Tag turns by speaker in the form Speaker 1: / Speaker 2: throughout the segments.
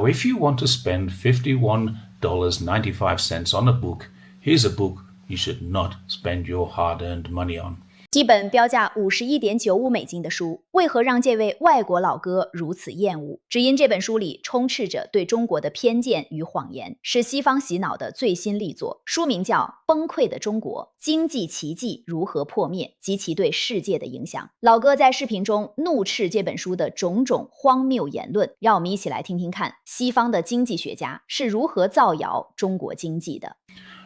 Speaker 1: Now, if you want to spend $51.95 on a book, here's a book you should not spend your hard-earned money on.
Speaker 2: 基本标价$51.95的书，为何让这位外国老哥如此厌恶？只因这本书里充斥着对中国的偏见与谎言，是西方洗脑的最新力作。书名叫《崩溃的中国：经济奇迹如何破灭及其对世界的影响》。老哥在视频中怒斥这本书的种种荒谬言论，让我们一起来听听看西方的经济学家是如何造谣中国经济的。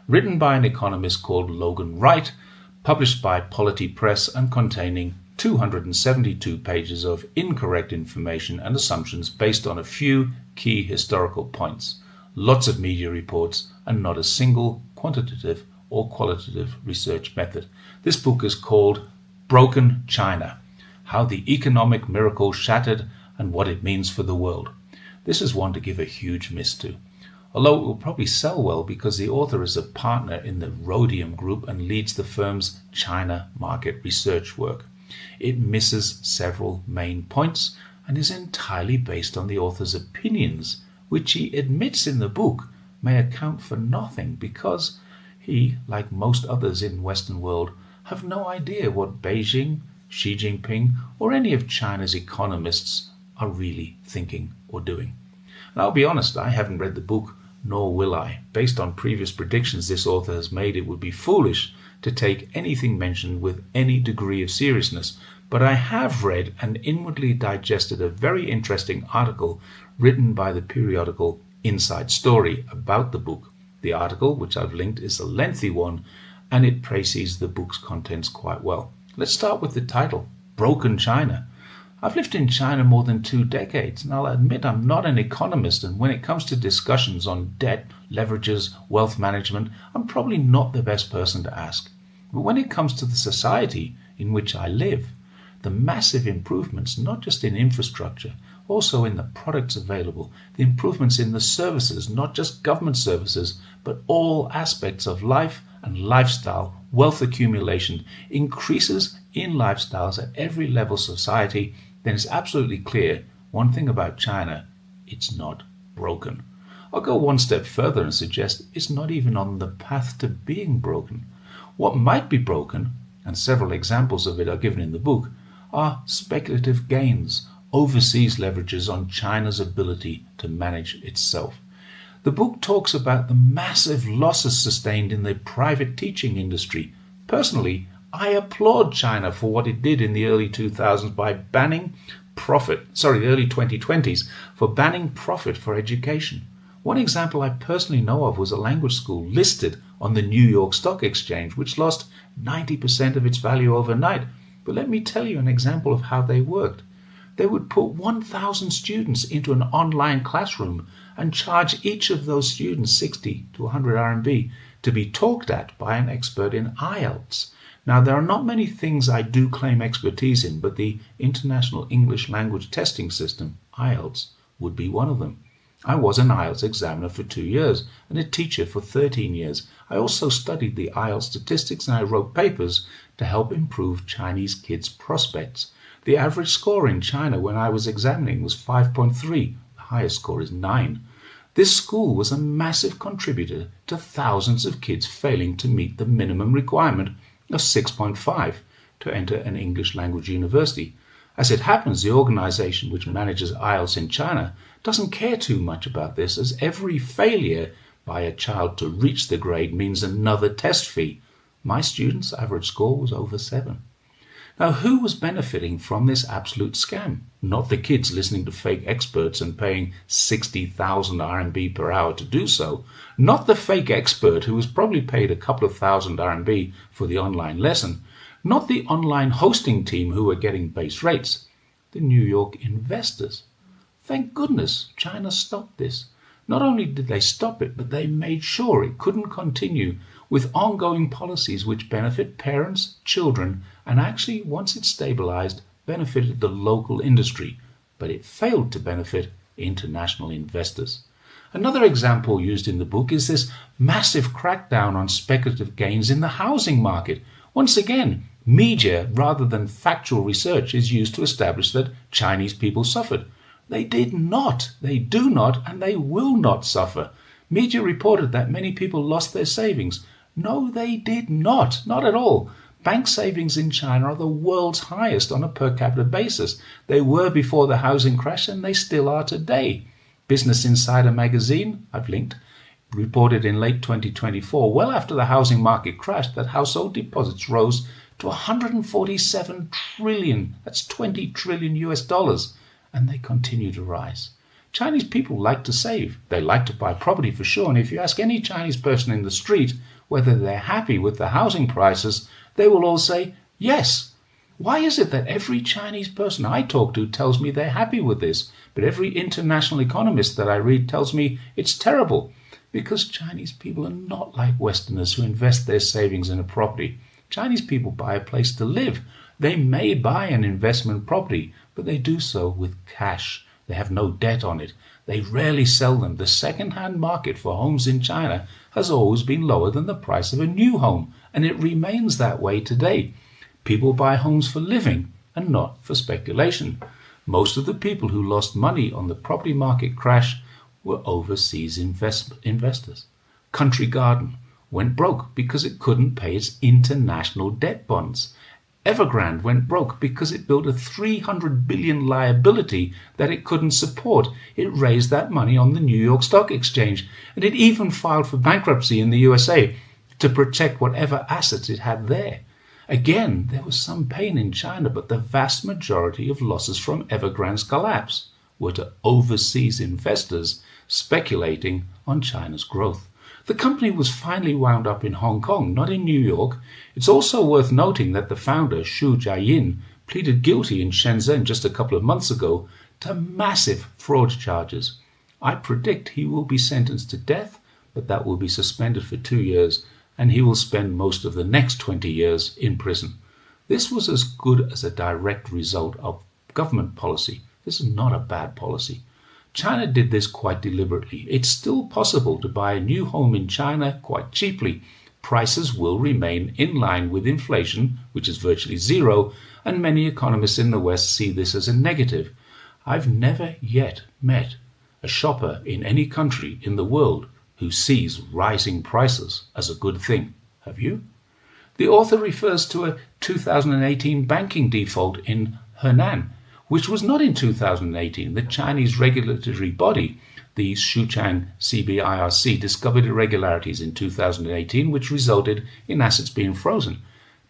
Speaker 1: Written by an economist called Logan Wright.Published by Polity Press and containing 272 pages of incorrect information and assumptions based on a few key historical points, lots of media reports, and not a single quantitative or qualitative research method. This book is called Broken China: How the Economic Miracle Shattered and What It Means for the World. This is one to give a huge miss to.Although it will probably sell well because the author is a partner in the Rhodium Group and leads the firm's China market research work. It misses several main points and is entirely based on the author's opinions, which he admits in the book may account for nothing because he, like most others in the Western world, have no idea what Beijing, Xi Jinping, or any of China's economists are really thinking or doing. And I'll be honest, I haven't read the book.Nor will I. Based on previous predictions this author has made, it would be foolish to take anything mentioned with any degree of seriousness. But I have read and inwardly digested a very interesting article written by the periodical Inside Story about the book. The article, which I've linked, is a lengthy one, and it traces the book's contents quite well. Let's start with the title, Broken China.I've lived in China more than 2 decades, and I'll admit I'm not an economist, and when it comes to discussions on debt, leverages, wealth management, I'm probably not the best person to ask. But when it comes to the society in which I live, the massive improvements, not just in infrastructure, also in the products available, the improvements in the services, not just government services, but all aspects of life and lifestyle, wealth accumulation, increases in lifestyles at every level of society,then it's absolutely clear one thing about China, it's not broken. I'll go one step further and suggest it's not even on the path to being broken. What might be broken, and several examples of it are given in the book, are speculative gains, overseas leverages on China's ability to manage itself. The book talks about the massive losses sustained in the private teaching industry. Personally, I applaud China for what it did in the early 2000s by the early 2020s, for banning profit for education. One example I personally know of was a language school listed on the New York Stock Exchange, which lost 90% of its value overnight. But let me tell you an example of how they worked. They would put 1,000 students into an online classroom and charge each of those students 60 to 100 RMB to be talked at by an expert in IELTS.Now, there are not many things I do claim expertise in, but the International English Language Testing System, IELTS, would be one of them. I was an IELTS examiner for 2 years and a teacher for 13 years. I also studied the IELTS statistics and I wrote papers to help improve Chinese kids' prospects. The average score in China when I was examining was 5.3. The highest score is 9. This school was a massive contributor to thousands of kids failing to meet the minimum requirement.of 6.5 to enter an English language university. As it happens, the organization which manages IELTS in China doesn't care too much about this, as every failure by a child to reach the grade means another test fee. My students' average score was over 7. Now, who was benefiting from this absolute scam? Not the kids listening to fake experts and paying 60,000 RMB per hour to do so. Not the fake expert who was probably paid a couple of thousand RMB for the online lesson. Not the online hosting team who were getting base rates. The New York investors. Thank goodness China stopped this. Not only did they stop it, but they made sure it couldn't continue with ongoing policies which benefit parents, children, and actually, once it stabilized, benefited the local industry, but it failed to benefit international investors. Another example used in the book is this massive crackdown on speculative gains in the housing market. Once again, media rather than factual research is used to establish that Chinese people suffered. They did not, they do not, and they will not suffer. Media reported that many people lost their savings. No, they did not at all. Bank savings in China are the world's highest on a per capita basis. They were before the housing crash and they still are today. Business Insider magazine, I've linked, reported in late 2024, well after the housing market crashed, that household deposits rose to 147 trillion, that's 20 trillion US dollars, and they continue to rise. Chinese people like to save. They like to buy property for sure, and if you ask any Chinese person in the street whether they're happy with the housing prices, they will all say yes. Why is it that every Chinese person I talk to tells me they're happy with this, but every international economist that I read tells me it's terrible? Because Chinese people are not like Westerners who invest their savings in a property. Chinese people buy a place to live. They may buy an investment property, but they do so with cash. They have no debt on it. They rarely sell them. The second-hand market for homes in China has always been lower than the price of a new home, and it remains that way today. People buy homes for living and not for speculation. Most of the people who lost money on the property market crash were overseas investors. Country Garden went broke because it couldn't pay its international debt bonds. Evergrande went broke because it built a 300 billion liability that it couldn't support. It raised that money on the New York Stock Exchange, and it even filed for bankruptcy in the USA to protect whatever assets it had there. Again, there was some pain in China, but the vast majority of losses from Evergrande's collapse were to overseas investors speculating on China's growth. The company was finally wound up in Hong Kong, not in New York. It's also worth noting that the founder, Xu Jiayin, pleaded guilty in Shenzhen just a couple of months ago to massive fraud charges. I predict he will be sentenced to death, but that will be suspended for 2 years, and he will spend most of the next 20 years in prison. This was as good as a direct result of government policy. This is not a bad policy. China did this quite deliberately. It's still possible to buy a new home in China quite cheaply. Prices will remain in line with inflation, which is virtually zero, and many economists in the West see this as a negative. I've never yet met a shopper in any country in the world who sees rising prices as a good thing. Have you? The author refers to a 2018 banking default in Henan, which was not in 2018. The Chinese regulatory body, the Shuchang CBIRC, discovered irregularities in 2018, which resulted in assets being frozen.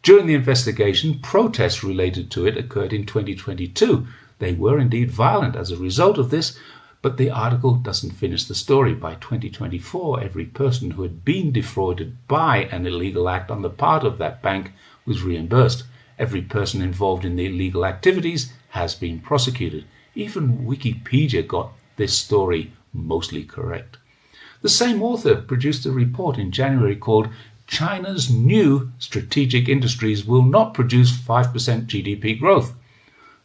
Speaker 1: During the investigation, protests related to it occurred in 2022. They were indeed violent as a result of this, but the article doesn't finish the story. By 2024, every person who had been defrauded by an illegal act on the part of that bank was reimbursed. Every person involved in the illegal activities has been prosecuted. Even Wikipedia got this story mostly correct. The same author produced a report in January called China's New Strategic Industries Will Not Produce 5% GDP Growth.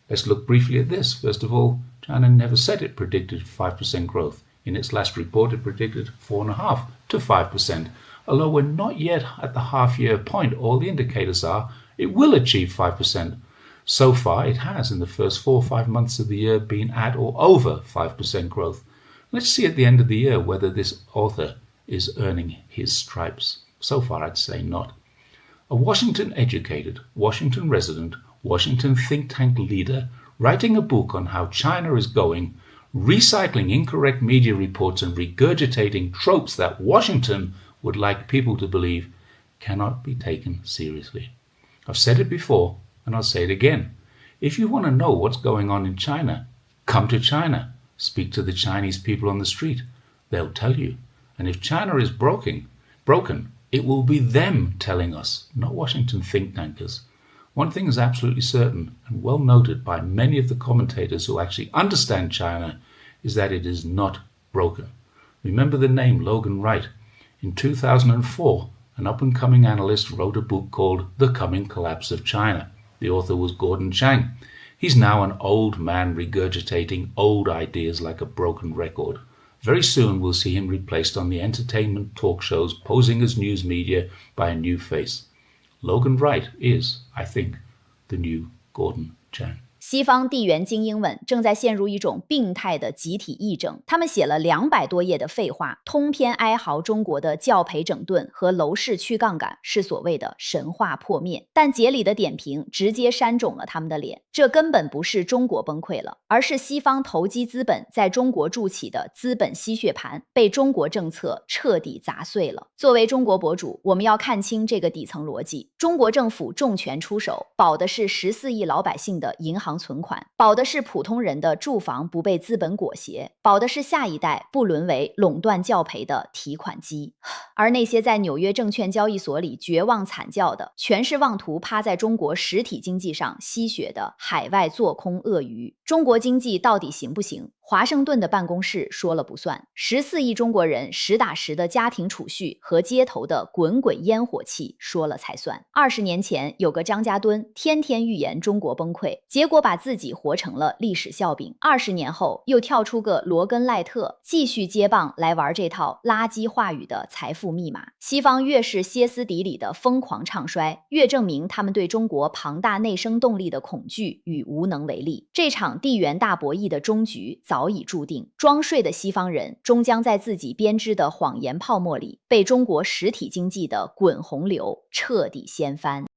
Speaker 1: Let's look briefly at this. First of all, China never said it predicted 5% growth. In its last report, it predicted 4.5% to 5%. Although we're not yet at the half-year point, all the indicators are it will achieve 5%. So far, it has, in the first 4 or 5 months of the year, been at or over 5% growth. Let's see at the end of the year whether this author is earning his stripes. So far, I'd say not. A Washington-educated, Washington resident, Washington think tank leader, writing a book on how China is going, recycling incorrect media reports and regurgitating tropes that Washington would like people to believe, cannot be taken seriously. I've said it before, and I'll say it again. If you want to know what's going on in China, come to China. Speak to the Chinese people on the street. They'll tell you. And if China is broken, it will be them telling us, not Washington think tankers. One thing is absolutely certain, and well noted by many of the commentators who actually understand China, is that it is not broken. Remember the name Logan Wright. In 2004, an up-and-coming analyst wrote a book called The Coming Collapse of China. The author was Gordon Chang. He's now an old man regurgitating old ideas like a broken record. Very soon we'll see him replaced on the entertainment talk shows, posing as news media by a new face. Logan Wright is, I think, the new Gordon Chang.
Speaker 2: 西方地缘精英们正在陷入一种病态的集体议政，他们写了200多页的废话，通篇哀嚎中国的教培整顿和楼市去杠杆是所谓的神话破灭，但节里的点评直接扇肿了他们的脸。这根本不是中国崩溃了，而是西方投机资本在中国筑起的资本吸血盘被中国政策彻底砸碎了。作为中国博主，我们要看清这个底层逻辑：中国政府重拳出手，保的是14亿老百姓的银行存款，保的是普通人的住房不被资本裹挟，保的是下一代不沦为垄断教培的提款机。而那些在纽约证券交易所里绝望惨叫的，全是妄图趴在中国实体经济上吸血的海外做空鳄鱼。中国经济到底行不行？华盛顿的办公室说了不算，14亿中国人实打实的家庭储蓄和街头的滚滚烟火气说了才算。20年前有个张家墩天天预言中国崩溃，结果把自己活成了历史笑柄。20年后又跳出个罗根赖特，继续接棒来玩这套垃圾话语的财富密码。西方越是歇斯底里的疯狂唱衰，越证明他们对中国庞大内生动力的恐惧与无能为力。这场地缘大博弈的终局早已注定，装睡的西方人终将在自己编织的谎言泡沫里被中国实体经济的滚洪流彻底掀翻。